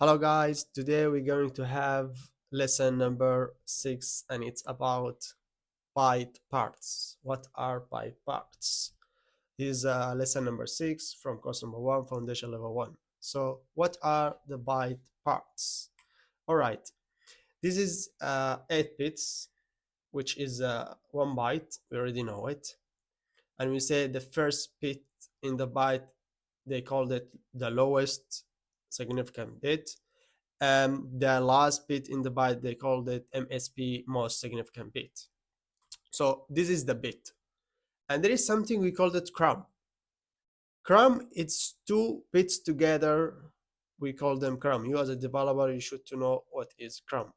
Hello guys, today we're going to have lesson number 6 and it's about byte parts. What are byte parts? This is lesson number 6 from course number 1, foundation level 1. So what are the byte parts? Alright, this is 8 bits, which is 1 byte, we already know it. And we say the first bit in the byte, they called it the lowest significant bit. The last bit in the byte, they called it MSB, most significant bit. So this is the bit. And there is something we called it crumb. Crumb, it's 2 bits together. We call them crumb. You as a developer, you should to know what is crumb.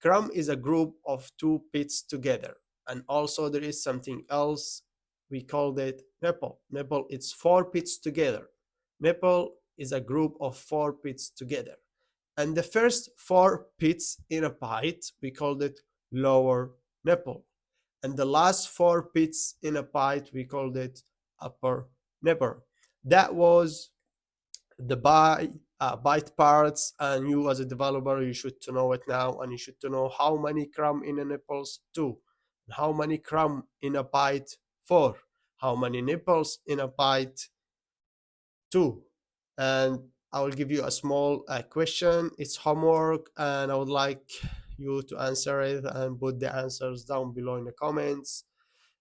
Crumb is a group of 2 bits together. And also there is something else. We called it maple. Maple, it's 4 bits together. Maple is a group of 4 bits together. And the first 4 bits in a byte, we called it lower nipple. And the last 4 bits in a byte, we called it upper nipple. That was the byte parts, and you as a developer, you should to know it now, and you should to know how many crumb in a nipples 2, how many crumb in a byte 4, how many nipples in a byte 2. And I will give you a small question. It's homework, and I would like you to answer it and put the answers down below in the comments.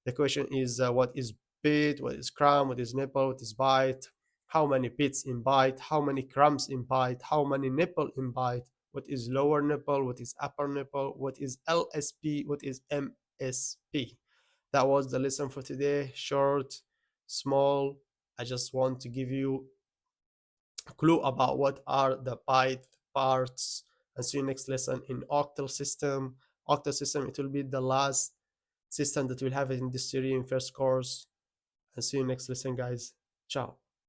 The question is what is bit, what is crumb, what is nipple, what is byte, how many bits in byte, how many crumbs in byte, how many nipple in byte, what is lower nipple, what is upper nipple, what is LSP, what is MSP. That was the lesson for today. Short, small. I just want to give you clue about what are the byte parts, and see you next lesson in octal system. Octal system, it will be the last system that we'll have in this series in first course, and see you next lesson guys. Ciao.